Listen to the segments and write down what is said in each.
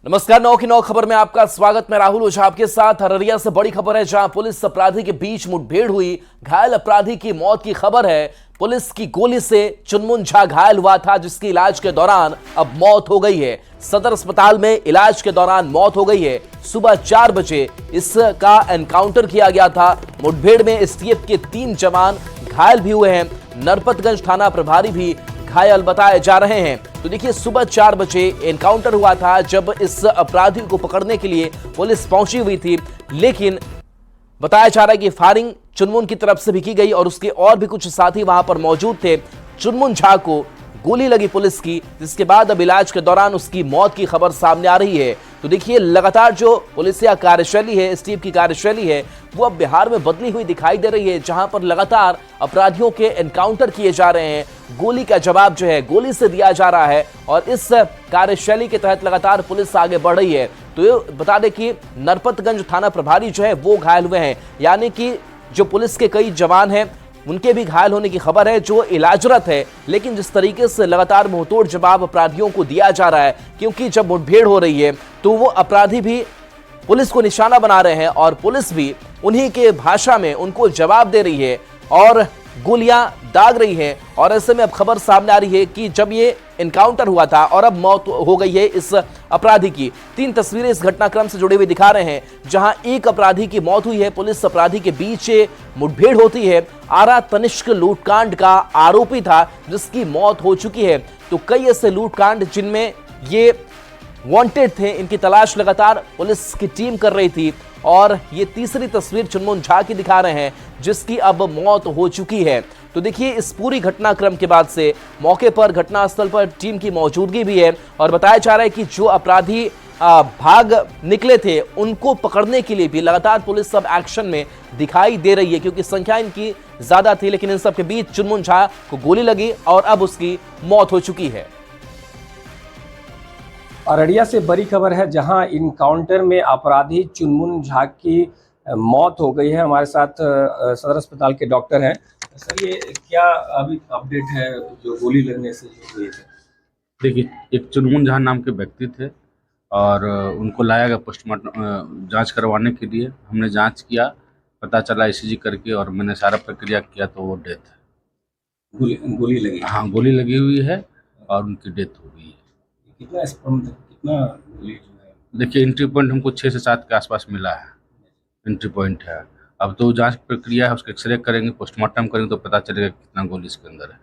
नमस्कार। 9 की 9 खबर में आपका स्वागत। मैं राहुल ओझा आपके साथ। अररिया से बड़ी खबर है, जहां पुलिस अपराधी के बीच मुठभेड़ हुई, घायल अपराधी की मौत की खबर है। पुलिस की गोली से चुनमुन झा घायल हुआ था, जिसकी इलाज के दौरान अब मौत हो गई है। सदर अस्पताल में इलाज के दौरान मौत हो गई है। सुबह 4 बजे इसका एनकाउंटर किया गया था। मुठभेड़ में एसटीएफ के 3 जवान घायल भी हुए हैं। नरपतगंज थाना प्रभारी भी घायल बताए जा रहे हैं। तो देखिए, सुबह 4 बजे एनकाउंटर हुआ था, जब इस अपराधी को पकड़ने के लिए पुलिस पहुंची हुई थी, लेकिन बताया जा रहा है कि फायरिंग चुनमुन की तरफ से भी की गई और उसके और भी कुछ साथी वहां पर मौजूद थे। चुनमुन झा को गोली लगी पुलिस की, जिसके बाद अब इलाज के दौरान उसकी मौत की खबर सामने आ रही है। तो देखिए, लगातार जो पुलिसिया कार्यशैली है, एसटीएफ की कार्यशैली है, वो अब बिहार में बदली हुई दिखाई दे रही है, जहां पर लगातार अपराधियों के एनकाउंटर किए जा रहे हैं। गोली का जवाब जो है गोली से दिया जा रहा है और इस कार्यशैली के तहत लगातार पुलिस आगे बढ़ रही है। तो ये बता दें कि नरपतगंज थाना प्रभारी जो है वो घायल हुए हैं, यानी कि जो पुलिस के कई जवान हैं उनके भी घायल होने की खबर है, जो इलाजरत है। लेकिन जिस तरीके से लगातार मुंहतोड़ जवाब अपराधियों को दिया जा रहा है, क्योंकि जब मुठभेड़ हो रही है तो वो अपराधी भी पुलिस को निशाना बना रहे हैं और पुलिस भी उन्हीं के भाषा में उनको जवाब दे रही है और गोलियां दाग रही है। और ऐसे में अब खबर सामने आ रही है कि जब ये एनकाउंटर हुआ था और अब मौत हो गई है इस अपराधी की। 3 तस्वीरें इस घटनाक्रम से जुड़े हुए दिखा रहे हैं, जहां एक अपराधी की मौत हुई है, पुलिस अपराधी के बीच मुठभेड़ होती है। आरा तनिष्क लूटकांड का आरोपी था, जिसकी मौत हो चुकी है। तो कई ऐसे लूटकांड जिनमें ये वांटेड थे, इनकी तलाश लगातार पुलिस की टीम कर रही थी। और ये तीसरी तस्वीर चुनमुन झा की दिखा रहे हैं, जिसकी अब मौत हो चुकी है। तो देखिए, इस पूरी घटनाक्रम के बाद से मौके पर, घटनास्थल पर टीम की मौजूदगी भी है और बताया जा रहा है कि जो अपराधी भाग निकले थे उनको पकड़ने के लिए भी लगातार पुलिस सब एक्शन में दिखाई दे रही है, क्योंकि संख्या इनकी ज्यादा थी। लेकिन इन सब के बीच चुनमुन झा को गोली लगी और अब उसकी मौत हो चुकी है। अररिया से बड़ी खबर है, जहां इनकाउंटर में अपराधी चुनमुन झा की मौत हो गई है। हमारे साथ सदर अस्पताल के डॉक्टर हैं। सर, ये क्या अभी अपडेट है जो गोली लगने से जो हुई है? देखिए, एक चुनमुन झा नाम के व्यक्ति थे और उनको लाया गया पोस्टमार्टम जांच करवाने के लिए। हमने जांच किया, पता चला ईसीजी करके, और मैंने सारा प्रक्रिया किया तो वो डेथ है। गोली लगी? हाँ, गोली लगी हुई है और उनकी डेथ हो गई है। कितना गोली जो है? देखिए, एंट्री पॉइंट हमको 6 से 7 के आसपास मिला है, एंट्री पॉइंट है। अब तो जांच प्रक्रिया है, उसका एक्सरे करेंगे, पोस्टमार्टम करेंगे तो पता चलेगा कितना गोली इसके अंदर है।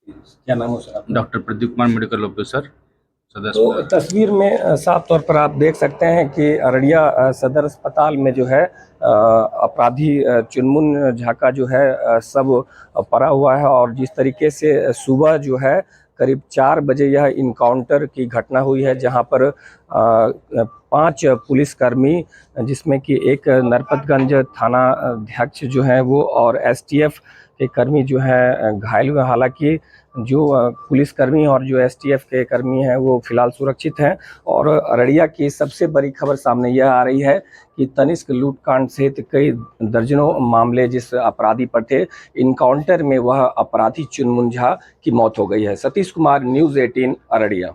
क्या नाम है sir? Doctor Pradeep Kumar, medical officer, सदर तो अस्पताल। तस्वीर में साफ तौर पर आप देख सकते हैं कि अररिया सदर अस्पताल में जो है अपराधी चुनमुन झा का जो है सब पड़ा हुआ है। और जिस तरीके से सुबह जो है करीब 4 बजे यह इनकाउंटर की घटना हुई है, जहां पर 5 पुलिसकर्मी, जिसमें कि एक नरपतगंज थाना अध्यक्ष जो है वो और एसटीएफ के कर्मी जो है घायल हुए। हालांकि जो पुलिसकर्मी और जो एसटीएफ के कर्मी हैं वो फिलहाल सुरक्षित हैं। और अररिया की सबसे बड़ी खबर सामने यह आ रही है कि तनिष्क लूटकांड सहित कई दर्जनों मामले जिस अपराधी पर थे, इनकाउंटर में वह अपराधी चुनमुन झा की मौत हो गई है। सतीश कुमार, न्यूज़ 18 अररिया।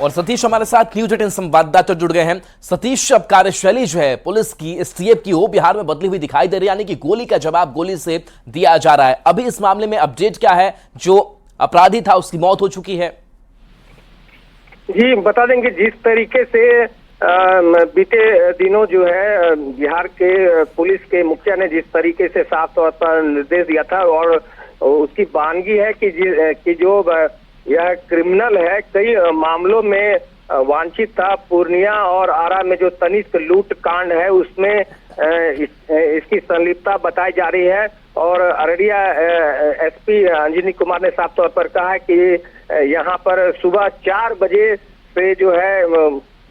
और सतीश हमारे साथ न्यूज़ 18 संवाददाता जुड़ गए हैं। सतीश, अब कार्यशैली जो है पुलिस की, एसटीएफ की, वो बिहार में बदली हुई दिखाई दे रही है, यानी कि गोली का जवाब गोली से दिया जा रहा है। अभी इस मामले में अपडेट क्या है? जो अपराधी था उसकी मौत हो चुकी है। जी, बता देंगे जिस तरीके से बीते दिनों जो है बिहार के पुलिस के मुखिया ने जिस तरीके से साफ तौर पर निर्देश दिया था, और उसकी बानगी है कि जो यह क्रिमिनल है, कई मामलों में वांछित था। पूर्णिया और आरा में जो तनिष्क लूट कांड है उसमें इसकी संलिप्तता बताई जा रही है। और अररिया एसपी अंजनी कुमार ने साफ तौर पर कहा है कि यहाँ पर सुबह 4 बजे से जो है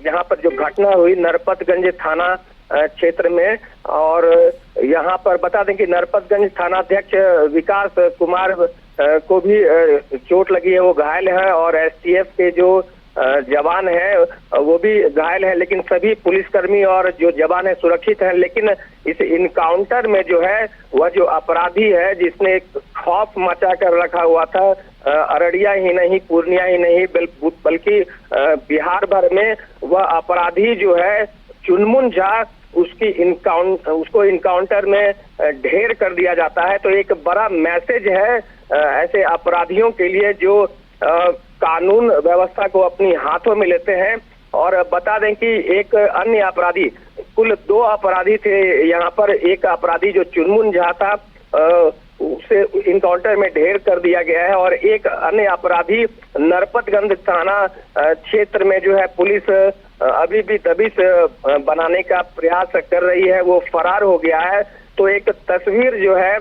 यहाँ पर जो घटना हुई नरपतगंज थाना क्षेत्र में, और यहाँ पर बता दें कि नरपतगंज थानाध्यक्ष विकास कुमार को भी चोट लगी है, वो घायल है। और एसटीएफ के जो जवान है वो भी घायल है, लेकिन सभी पुलिसकर्मी और जो जवान है सुरक्षित हैं। लेकिन इस इनकाउंटर में जो है वह जो अपराधी है जिसने एक खौफ मचा कर रखा हुआ था अररिया ही नहीं, पूर्णिया ही नहीं, बल्कि बिहार भर में वह अपराधी जो है चुनमुन झा उसको इनकाउंटर में ढेर कर दिया जाता है। तो एक बड़ा मैसेज है ऐसे अपराधियों के लिए जो कानून व्यवस्था को अपनी हाथों में लेते हैं। और बता दें कि एक अन्य अपराधी, कुल 2 अपराधी थे यहाँ पर। एक अपराधी जो चुनमुन झा था उसे इनकाउंटर में ढेर कर दिया गया है, और एक अन्य अपराधी नरपतगंज थाना क्षेत्र में जो है पुलिस अभी भी दबिश बनाने का प्रयास कर रही है, वो फरार हो गया है। तो एक तस्वीर जो है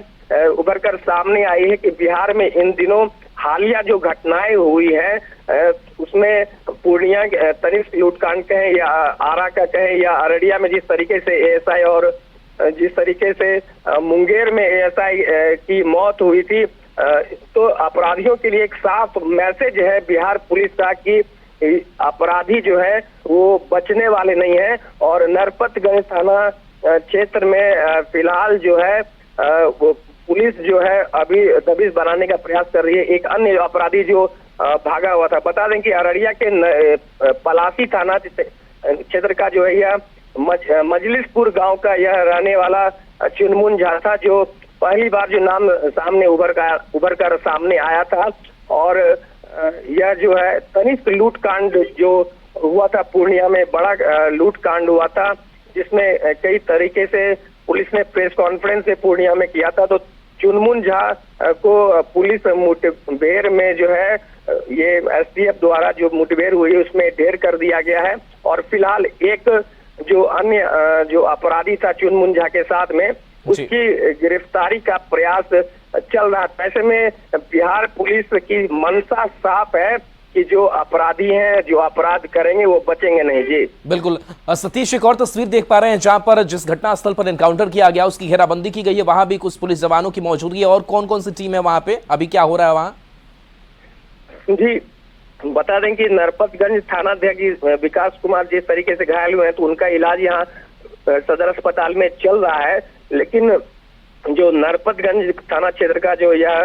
उभर कर सामने आई है कि बिहार में इन दिनों हालिया जो घटनाएं हुई है उसमें पूर्णिया तनिष्क लूटकांड कहें या आरा का कहें या अररिया में जिस तरीके से एएसआई और जिस तरीके से मुंगेर में एएसआई की मौत हुई थी, तो अपराधियों के लिए एक साफ मैसेज है बिहार पुलिस का कि अपराधी जो है वो बचने वाले नहीं है। और नरपतगंज थाना क्षेत्र में फिलहाल जो है वो पुलिस जो है अभी दबिश बनाने का प्रयास कर रही है। एक अन्य अपराधी जो भागा हुआ था, बता दें कि अररिया के पलासी थाना क्षेत्र का जो है यह मजलिसपुर गांव का यह रहने वाला चुनमुन झा था, जो पहली बार जो नाम सामने उभर कर सामने आया था। और यह जो है तनिष्क लूटकांड जो हुआ था पूर्णिया में, बड़ा लूटकांड हुआ था जिसमें कई तरीके से पुलिस ने प्रेस कॉन्फ्रेंस से पूर्णिया में किया था। तो चुनमुन झा को पुलिस मुठभेड़ में जो है ये एसटीएफ द्वारा जो मुठभेड़ हुई उसमें ढेर कर दिया गया है। और फिलहाल एक जो अन्य जो अपराधी था चुनमुन झा के साथ में, उसकी गिरफ्तारी का प्रयास चल रहा है। ऐसे में बिहार पुलिस की मंशा साफ है कि जो अपराधी हैं, जो अपराध करेंगे वो बचेंगे नहीं। जी बिल्कुल। सतीश, एक और तस्वीर देख पा रहे हैं जहां पर जिस घटना स्थल पर एनकाउंटर किया गया उसकी घेराबंदी की गई है, वहां भी कुछ पुलिस जवानों की मौजूदगी है। और कौन कौन सी टीम है वहां पे, अभी क्या हो रहा है वहां? जी बता दें कि नरपतगंज थानाध्यक्ष विकास कुमार जिस तरीके से घायल हुए हैं, तो उनका इलाज यहाँ सदर अस्पताल में चल रहा है। लेकिन जो नरपतगंज थाना क्षेत्र का जो यह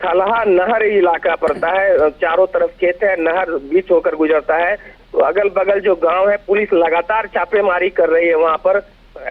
थलहा नहर इलाका पड़ता है, चारों तरफ खेत है, नहर बीच होकर गुजरता है, तो अगल बगल जो गांव है पुलिस लगातार छापेमारी कर रही है। वहां पर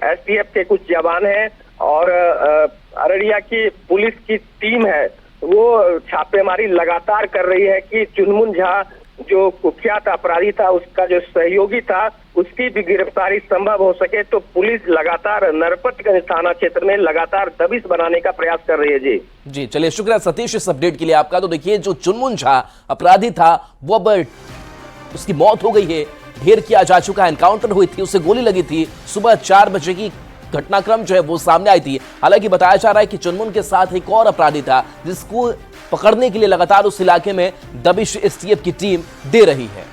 एसटीएफ के कुछ जवान हैं और अररिया की पुलिस की टीम है, वो छापेमारी लगातार कर रही है कि चुनमुन झा जो कुख्यात अपराधी था, उसका जो सहयोगी था, उसकी भी गिरफ्तारी संभव हो सके। तो पुलिस लगातार नरपतगंज थाना क्षेत्र में लगातार दबिश बनाने का प्रयास कर रही है। जी चलिए, शुक्रिया सतीश इस अपडेट के लिए आपका। तो देखिए, जो चुनमुन झा अपराधी था वो अब उसकी मौत हो गई है, ढेर किया जा चुका है, एनकाउंटर हुई थी, उसे गोली लगी थी। सुबह 4 बजे की घटनाक्रम जो है वो सामने आई थी। हालांकि बताया जा रहा है कि चुनमुन के साथ एक और अपराधी था जिसको पकड़ने के लिए लगातार उस इलाके में दबिश एसटीएफ की टीम दे रही है।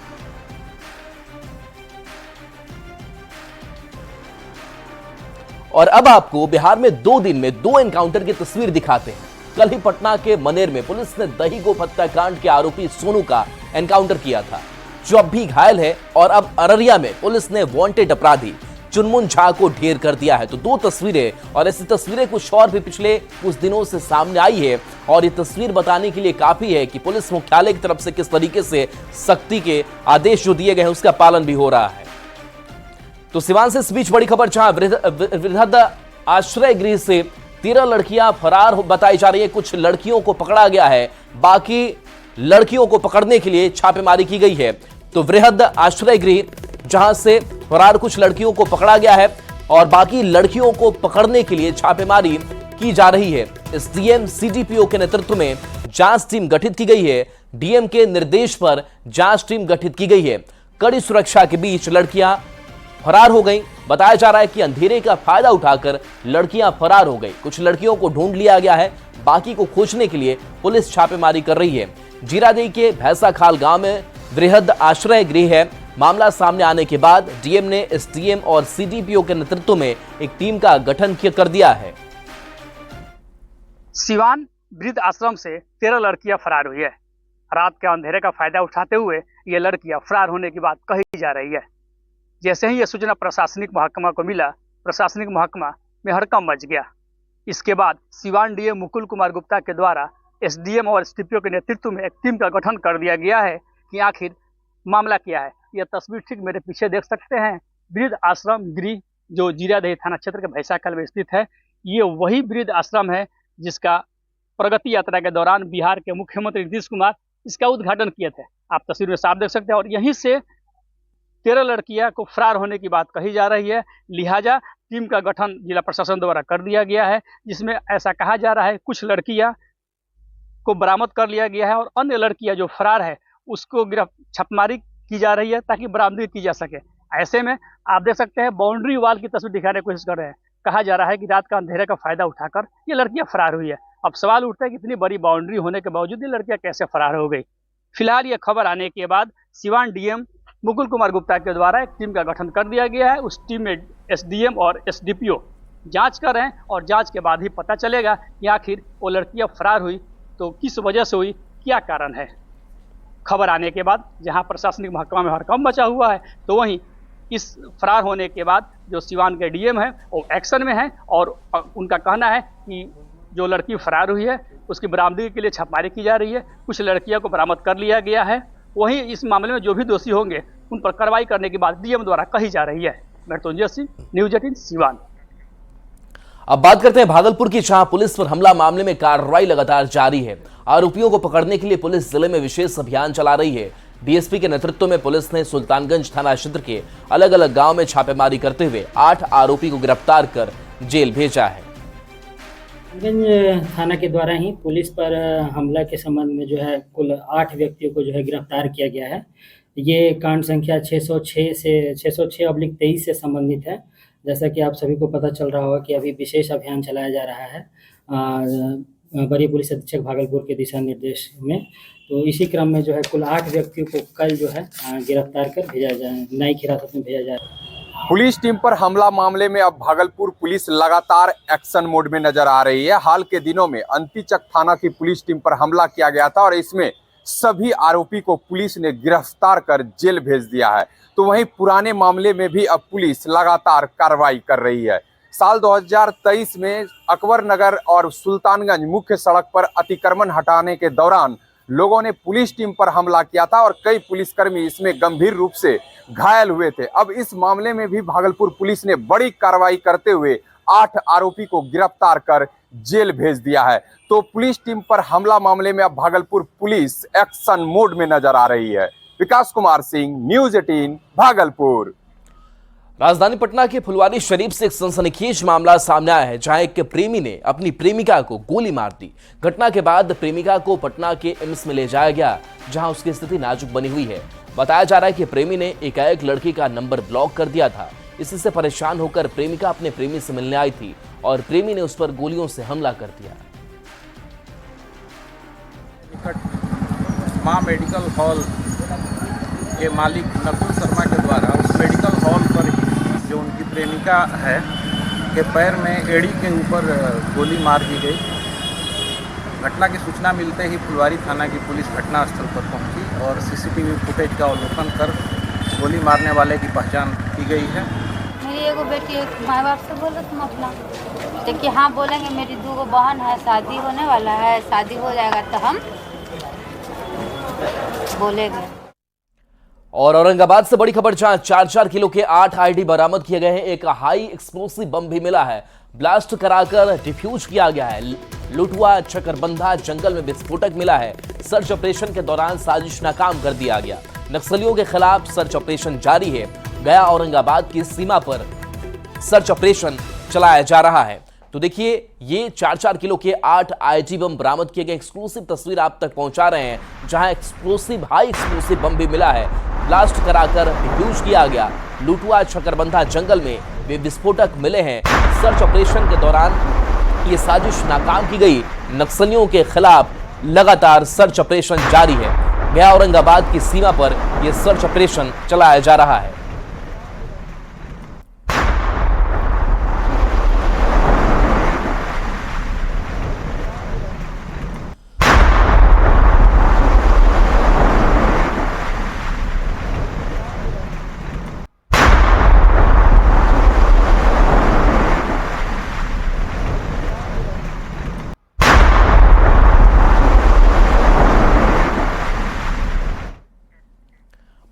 और अब आपको बिहार में 2 दिन में 2 एनकाउंटर की तस्वीर दिखाते हैं। कल ही पटना के मनेर में पुलिस ने दही गो हत्याकांड के आरोपी सोनू का एनकाउंटर किया था, जो अब भी घायल है। और अब अररिया में पुलिस ने वांटेड अपराधी चुनमुन झा को ढेर कर दिया है। तो 2 तस्वीरें, और ऐसी तस्वीरें कुछ और भी पिछले कुछ दिनों से सामने आई है। और ये तस्वीर बताने के लिए काफी है कि पुलिस मुख्यालय की तरफ से किस तरीके से सख्ती के आदेश जो दिए गए हैं उसका पालन भी हो रहा है। तो सिवान से इस बीच बड़ी खबर, जहां वृहद आश्रय गृह से 13 लड़कियां फरार बताई जा रही है। कुछ लड़कियों को पकड़ा गया है, बाकी लड़कियों को पकड़ने के लिए छापेमारी की गई है। तो वृहद आश्रय गृह जहां से फरार कुछ लड़कियों को पकड़ा गया है और बाकी लड़कियों को पकड़ने के लिए छापेमारी की जा रही है। एसडीएम सीडीपीओ के नेतृत्व में जांच टीम गठित की गई है। डीएम के निर्देश पर जांच टीम गठित की गई है। कड़ी सुरक्षा के बीच लड़कियां फरार हो गई। बताया जा रहा है कि अंधेरे का फायदा उठाकर लड़कियां फरार हो गई। कुछ लड़कियों को ढूंढ लिया गया है, बाकी को खोजने के लिए पुलिस छापेमारी कर रही है। जीरादेई के भैंसा खाल गांव में वृहद आश्रय गृह है। मामला सामने आने के बाद डीएम ने एसडीएम और सीडीपीओ के नेतृत्व में एक टीम का गठन कर दिया है। सिवान वृद्ध आश्रम से 13 लड़कियां फरार हुई है। रात के अंधेरे का फायदा उठाते हुए ये लड़कियां फरार होने की बात कही जा रही है। जैसे ही यह सूचना प्रशासनिक महकमा को मिला, प्रशासनिक महकमा में हड़कंप मच गया। इसके बाद सिवान डीएम मुकुल कुमार गुप्ता के द्वारा एसडीएम और एसडीपीओ के नेतृत्व में एक टीम का गठन कर दिया गया है कि आखिर मामला क्या है। यह तस्वीर ठीक मेरे पीछे देख सकते हैं, वृद्ध आश्रम गृह जो जीरादेही थाना क्षेत्र के भैंसाकल में स्थित है। ये वही वृद्ध आश्रम है जिसका प्रगति यात्रा के दौरान बिहार के मुख्यमंत्री नीतीश कुमार इसका उद्घाटन किए थे। आप तस्वीर में साफ देख सकते हैं। और यहीं से 13 लड़कियां को फरार होने की बात कही जा रही है। लिहाजा टीम का गठन जिला प्रशासन द्वारा कर दिया गया है, जिसमें ऐसा कहा जा रहा है कुछ लड़कियां को बरामद कर लिया गया है और अन्य लड़कियां जो फरार है उसको छापेमारी की जा रही है ताकि बरामदगी की जा सके। ऐसे में आप देख सकते हैं बाउंड्री वाल की तस्वीर दिखाने की कोशिश कर रहे हैं। कहा जा रहा है कि रात का अंधेरे का फायदा उठाकर ये लड़कियां फरार हुई है। अब सवाल उठता है कि इतनी बड़ी बाउंड्री होने के बावजूद ये लड़कियां कैसे फरार हो गई। फिलहाल ये खबर आने के बाद सिवान डीएम मुकुल कुमार गुप्ता के द्वारा एक टीम का गठन कर दिया गया है। उस टीम में एसडीएम और एसडीपीओ जांच कर रहे हैं और जांच के बाद ही पता चलेगा कि आखिर वो लड़कियां फरार हुई तो किस वजह से हुई, क्या कारण है। खबर आने के बाद जहां प्रशासनिक महकमा में हड़कंप मचा हुआ है, तो वहीं इस फरार होने के बाद जो सिवान के डीएम है वो एक्शन में है और उनका कहना है कि जो लड़की फरार हुई है उसकी बरामदगी के लिए छापेमारी की जा रही है। कुछ लड़कियों को बरामद कर लिया गया है। वहीं इस मामले में जो भी दोषी होंगे उन पर कार्रवाई करने की बात डीएम द्वारा कही जा रही है। मृत्युंजय सिंह, न्यूज 18 सिवान। अब बात करते हैं भागलपुर की, जहां पुलिस पर हमला मामले में कार्रवाई लगातार जारी है। आरोपियों को पकड़ने के लिए पुलिस जिले में विशेष अभियान चला रही है। डीएसपी के नेतृत्व में पुलिस ने सुल्तानगंज थाना क्षेत्र के अलग अलग गांव में छापेमारी करते हुए 8 आरोपी को गिरफ्तार कर जेल भेजा है। गंज थाना के द्वारा ही पुलिस पर हमला के संबंध में जो है कुल 8 व्यक्तियों को जो है गिरफ्तार किया गया है। ये कांड संख्या 606/23 से संबंधित है। जैसा कि आप सभी को पता चल रहा होगा कि अभी विशेष अभियान चलाया जा रहा है वरीय पुलिस अधीक्षक भागलपुर के दिशा निर्देश में। तो इसी क्रम में जो है कुल 8 व्यक्तियों को कल जो है गिरफ्तार कर भेजा जाए, न्यायिक हिरासत में भेजा जाए। पुलिस टीम पर हमला मामले में अब भागलपुर पुलिस लगातार एक्शन मोड में नजर आ रही है। हाल के दिनों में अंतीचक थाना की पुलिस टीम पर हमला किया गया था और इसमें सभी आरोपी को पुलिस ने गिरफ्तार कर जेल भेज दिया है। तो वहीं पुराने मामले में भी अब पुलिस लगातार कार्रवाई कर रही है। साल 2023 में अकबर नगर और सुल्तानगंज मुख्य सड़क पर अतिक्रमण हटाने के दौरान लोगों ने पुलिस टीम पर हमला किया था और कई पुलिसकर्मी इसमें गंभीर रूप से घायल हुए थे। अब इस मामले में भी भागलपुर पुलिस ने बड़ी कार्रवाई करते हुए 8 आरोपी को गिरफ्तार कर जेल भेज दिया है। तो पुलिस टीम पर हमला मामले में अब भागलपुर पुलिस एक्शन मोड में नजर आ रही है। विकास कुमार सिंह, न्यूज 18 भागलपुर। राजधानी पटना के फुलवारी शरीफ से एक सनसनीखेज मामला सामने आया है, जहां एक प्रेमी ने अपनी प्रेमिका को गोली मार दी। घटना के बाद प्रेमिका को पटना के एम्स में ले जाया गया, जहां उसकी स्थिति नाजुक बनी हुई है। बताया जा रहा है कि प्रेमी ने एकाएक लड़की का नंबर ब्लॉक कर दिया था। इसी से परेशान होकर प्रेमिका अपने प्रेमी से मिलने आई थी और प्रेमी ने उस पर गोलियों से हमला कर दिया। मां मेडिकल हॉल के मालिक नकुल शर्मा के द्वारा उस मेडिकल हॉल पर जो उनकी प्रेमिका है के पैर में एड़ी के ऊपर गोली मार दी गई। घटना की सूचना मिलते ही फुलवारी थाना की पुलिस घटनास्थल पर पहुंची और सीसीटीवी फुटेज का अवलोकन कर गोली मारने वाले की पहचान की गई है। मेरी एगो बेटी माँ बाप से बोलो तुम अपना, देखिए हाँ बोलेंगे मेरी 2 बहन है, शादी होने वाला है, शादी हो जाएगा तो हम बोलेंगे। और औरंगाबाद से बड़ी खबर, जहां 4-4 किलो के 8 आईडी बरामद किए गए हैं। एक हाई एक्सप्लोसिव बम भी मिला है, ब्लास्ट कराकर डिफ्यूज किया गया है। लुटुआ चकरबंधा जंगल में विस्फोटक मिला है। सर्च ऑपरेशन के दौरान साजिश नाकाम कर दिया गया। नक्सलियों के खिलाफ सर्च ऑपरेशन जारी है। गया औरंगाबाद की सीमा पर सर्च ऑपरेशन चलाया जा रहा है। तो देखिए, ये 4-4 किलो के 8 आईडी बम बरामद किए गए। एक्सक्लूसिव तस्वीर आप तक पहुंचा रहे हैं, जहां हाई एक्सप्लोसिव बम भी मिला है, ब्लास्ट कराकर डिफ्यूज किया गया। लुटुआ चकरबंधा जंगल में वे विस्फोटक मिले हैं। सर्च ऑपरेशन के दौरान ये साजिश नाकाम की गई। नक्सलियों के खिलाफ लगातार सर्च ऑपरेशन जारी है। गया औरंगाबाद की सीमा पर यह सर्च ऑपरेशन चलाया जा रहा है।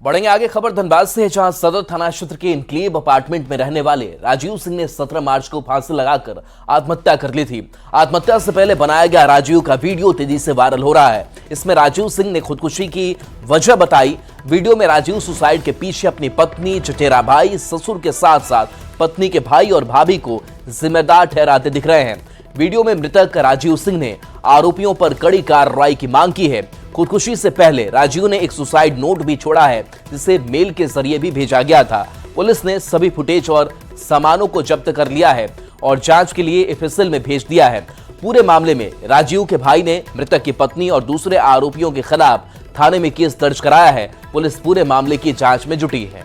बढ़ेंगे आगे, खबर धनबाद से है, जहां सदर थाना क्षेत्र के इनक्लेव अपार्टमेंट में रहने वाले राजीव सिंह ने 17 मार्च को फांसी लगाकर आत्महत्या कर ली थी। आत्महत्या से पहले बनाया गया राजीव का वीडियो तेजी से वायरल हो रहा है। इसमें राजीव सिंह ने खुदकुशी की वजह बताई। वीडियो में राजीव सुसाइड के पीछे अपनी पत्नी, चचेरा भाई, ससुर के साथ साथ पत्नी के भाई और भाभी को जिम्मेदार ठहराते दिख रहे हैं। वीडियो में मृतक राजीव सिंह ने आरोपियों पर कड़ी कार्रवाई की मांग की है। खुदकुशी से पहले राजीव ने एक सुसाइड नोट भी छोड़ा है, जिसे मेल के जरिए भी भेजा गया था। पुलिस ने सभी फुटेज और सामानों को जब्त कर लिया है और जांच के लिए एफएसएल में भेज दिया है। पूरे मामले में राजीव के भाई ने मृतक की पत्नी और दूसरे आरोपियों के खिलाफ थाने में केस दर्ज कराया है। पुलिस पूरे मामले की जांच में जुटी है।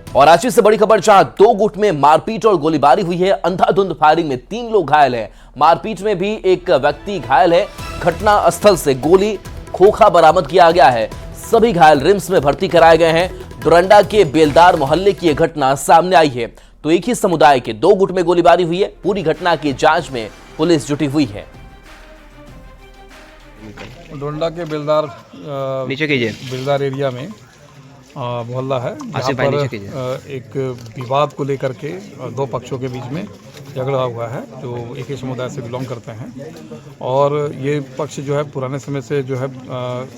और रांची से बड़ी खबर, जहां 2 गुट में मारपीट और गोलीबारी हुई है। अंधाधुंध फायरिंग में 3 लोग घायल हैं। मारपीट में भी एक व्यक्ति घायल है। घटना स्थल से गोली खोखा बरामद किया गया है। सभी घायल रिम्स में भर्ती कराए गए हैं। डोरंडा के बेलदार मोहल्ले की यह घटना सामने आई है। तो एक ही समुदाय के 2 गुट में गोलीबारी हुई है। पूरी घटना की जांच में पुलिस जुटी हुई है। डोरंडा के बेलदार नीचे कीजिए बेलदार एरिया में मोहल्ला है, जहाँ पर एक विवाद को लेकर के 2 पक्षों के बीच में झगड़ा हुआ है, जो एक ही समुदाय से बिलोंग करते हैं। और ये पक्ष जो है पुराने समय से जो है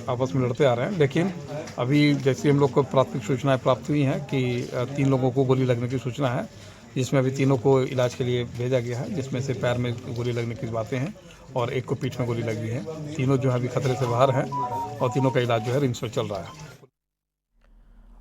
आपस में लड़ते आ रहे हैं। लेकिन अभी जैसे हम लोग को प्राथमिक सूचनाएं प्राप्त हुई हैं कि 3 लोगों को गोली लगने की सूचना है, जिसमें अभी 3 को इलाज के लिए भेजा गया है, जिसमें से पैर में गोली लगने की बातें हैं और एक को पीठ में गोली लगी है। 3 जो है अभी खतरे से बाहर हैं और 3 का इलाज जो है रिम्स में चल रहा है।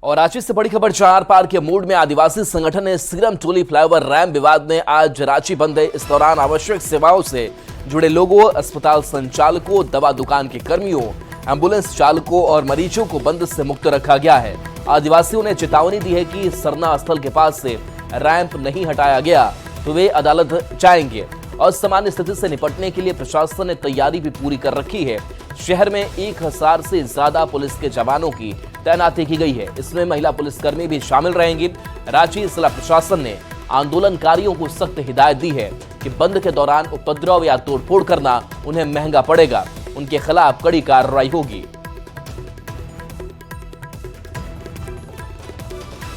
और रांची से बड़ी खबर, चार पार के मूड में आदिवासी संगठन ने सीरम टोली फ्लाईओवर रैम विवाद में आज रांची बंद है। इस दौरान आवश्यक सेवाओं से जुड़े लोगों, अस्पताल संचालकों, दवा दुकान के कर्मियों, एम्बुलेंस चालकों और मरीजों को बंद से मुक्त रखा गया है। आदिवासियों ने चेतावनी दी है कि सरना स्थल के पास से रैंप नहीं हटाया गया तो वे अदालत जाएंगे। और सामान्य स्थिति से निपटने के लिए प्रशासन ने तैयारी भी पूरी कर रखी है। शहर में 1000 से ज्यादा पुलिस के जवानों की तैनाती की गई है। इसमें महिला पुलिसकर्मी भी शामिल रहेंगी। रांची जिला प्रशासन ने आंदोलनकारियों को सख्त हिदायत दी है कि बंद के दौरान उपद्रव या तोड़फोड़ करना उन्हें महंगा पड़ेगा। उनके खिलाफ कड़ी कार्रवाई होगी।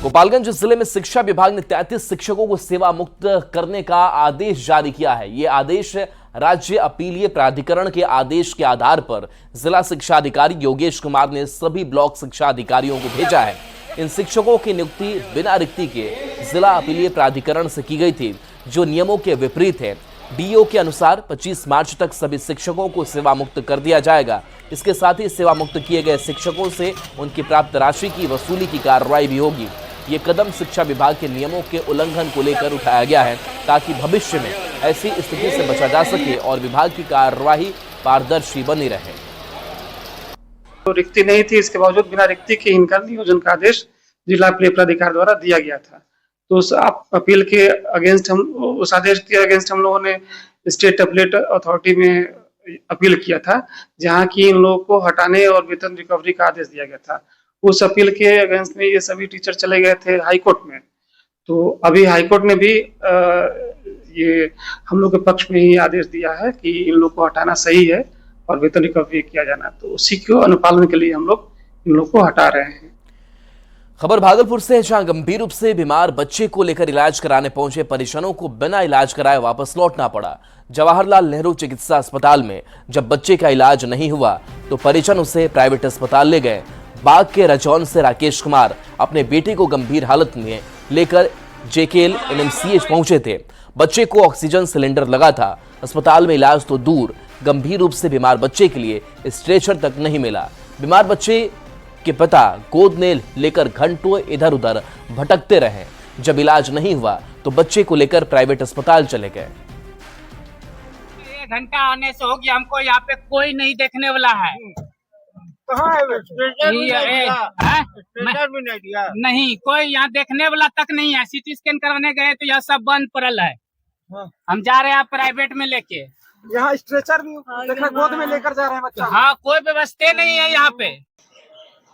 गोपालगंज जिले में शिक्षा विभाग ने 33 शिक्षकों को सेवा मुक्त करने का आदेश जारी किया है। यह आदेश राज्य अपीलीय प्राधिकरण के आदेश के आधार पर जिला शिक्षा अधिकारी योगेश कुमार ने सभी ब्लॉक शिक्षा अधिकारियों को भेजा है। इन शिक्षकों की नियुक्ति बिना रिक्ति के जिला अपीलीय प्राधिकरण से की गई थी, जो नियमों के विपरीत है। डीओ के अनुसार 25 मार्च तक सभी शिक्षकों को सेवा मुक्त कर दिया जाएगा। इसके साथ ही सेवा मुक्त किए गए शिक्षकों से उनकी प्राप्त राशि की वसूली की कार्रवाई भी होगी। ये कदम शिक्षा विभाग के नियमों के उल्लंघन को लेकर उठाया गया है, ताकि भविष्य में ऐसी स्थिति से बचा जा सके और विभाग की कार्यवाही पारदर्शी बनी रहे। तो रिक्ति नहीं थी, इसके बावजूद बिना रिक्ति के इनका नियोजन का आदेश जिला अपीलीय प्राधिकार द्वारा दिया गया था। तो उस अपील के अगेंस्ट उस आदेश के अगेंस्ट हम लोगों ने स्टेट अपीलेट अथॉरिटी में अपील किया था, जहाँ की इन लोगों को हटाने और वेतन रिकवरी का आदेश दिया गया था। उस अपील के अगेंस्ट में ये सभी टीचर चले गए थे हाई कोर्ट में। तो अभी हाई कोर्ट ने भी ये हम लोग के पक्ष में ही आदेश दिया है कि इन लोग को हटाना सही है और वेतन रिकवरी किया जाना। तो उसी को अनुपालन के लिए हम लोग इन लोग को हटा रहे हैं। खबर भागलपुर से है, जहां गंभीर रूप से बीमार बच्चे को लेकर इलाज कराने पहुंचे परिजनों को बिना इलाज कराए वापस लौटना पड़ा। जवाहरलाल नेहरू चिकित्सा अस्पताल में जब बच्चे का इलाज नहीं हुआ तो परिजन उसे प्राइवेट अस्पताल ले गए। बाग के रजौन से राकेश कुमार अपने बेटे को गंभीर हालत में लेकर जेकेएल एनएमसीएच पहुंचे थे। बच्चे को ऑक्सीजन सिलेंडर लगा था। अस्पताल में इलाज तो दूर, गंभीर रूप से बीमार बच्चे के लिए स्ट्रेचर तक नहीं मिला। बीमार बच्चे के पिता गोद में लेकर घंटों इधर उधर भटकते रहे। जब इलाज नहीं हुआ तो बच्चे को लेकर प्राइवेट अस्पताल चले गए। 1 घंटा आने से हो गया, हमको यहाँ पे कोई नहीं देखने वाला है। नहीं, कोई यहाँ देखने वाला तक नहीं है। सीटी स्कैन कराने गए तो यह सब बंद पड़ल है। हम जा रहे हैं प्राइवेट में लेके। यहाँ स्ट्रेचर भी गोद में लेकर जा रहे हैं बच्चा। हाँ, कोई व्यवस्था नहीं है यहाँ पे।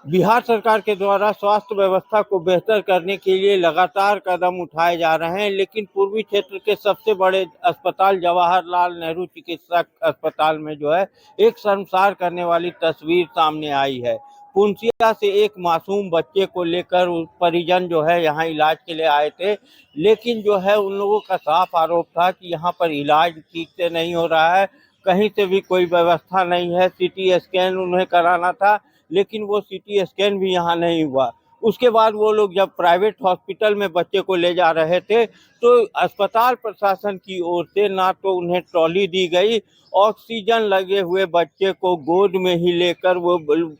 बिहार सरकार के द्वारा स्वास्थ्य व्यवस्था को बेहतर करने के लिए लगातार कदम उठाए जा रहे हैं, लेकिन पूर्वी क्षेत्र के सबसे बड़े अस्पताल जवाहरलाल नेहरू चिकित्सा अस्पताल में जो है एक शर्मसार करने वाली तस्वीर सामने आई है। पुंसिया से एक मासूम बच्चे को लेकर परिजन जो है यहाँ इलाज के लिए आए थे, लेकिन जो है उन लोगों का साफ आरोप था कि यहाँ पर इलाज ठीक से नहीं हो रहा है, कहीं से भी कोई व्यवस्था नहीं है। सीटी स्कैन उन्हें कराना था, लेकिन वो सीटी स्कैन भी यहाँ नहीं हुआ। उसके बाद वो लोग जब प्राइवेट हॉस्पिटल में बच्चे को ले जा रहे थे तो अस्पताल प्रशासन की ओर से ना तो उन्हें ट्रॉली दी गई, ऑक्सीजन लगे हुए बच्चे को गोद में ही लेकर वो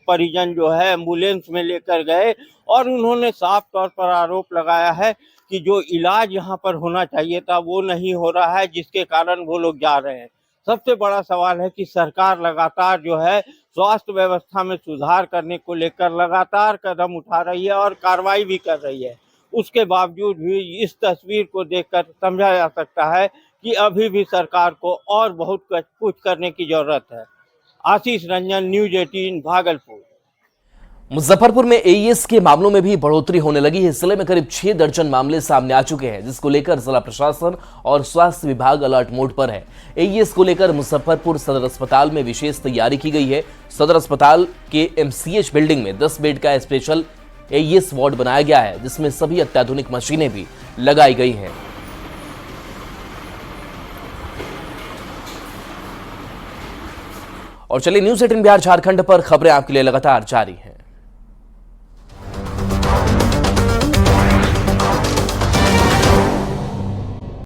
परिजन जो है एम्बुलेंस में लेकर गए और उन्होंने साफ तौर पर आरोप लगाया है कि जो इलाज यहाँ पर होना चाहिए था वो नहीं हो रहा है, जिसके कारण वो लोग जा रहे हैं। सबसे बड़ा सवाल है कि सरकार लगातार जो है स्वास्थ्य व्यवस्था में सुधार करने को लेकर लगातार कदम उठा रही है और कार्रवाई भी कर रही है। उसके बावजूद भी इस तस्वीर को देखकर समझा जा सकता है कि अभी भी सरकार को और बहुत कुछ करने की जरूरत है। आशीष रंजन, न्यूज 18, भागलपुर। मुजफ्फरपुर में एईएस के मामलों में भी बढ़ोतरी होने लगी है। जिले में करीब 6 दर्जन मामले सामने आ चुके हैं, जिसको लेकर जिला प्रशासन और स्वास्थ्य विभाग अलर्ट मोड पर है। एईएस को लेकर मुजफ्फरपुर सदर अस्पताल में विशेष तैयारी की गई है। सदर अस्पताल के एमसीएच बिल्डिंग में 10 बेड का स्पेशल एईएस वार्ड बनाया गया है, जिसमें सभी अत्याधुनिक मशीनें भी लगाई गई हैं। और चलिए न्यूज 18 बिहार झारखंड पर खबरें आपके लिए लगातार जारी हैं।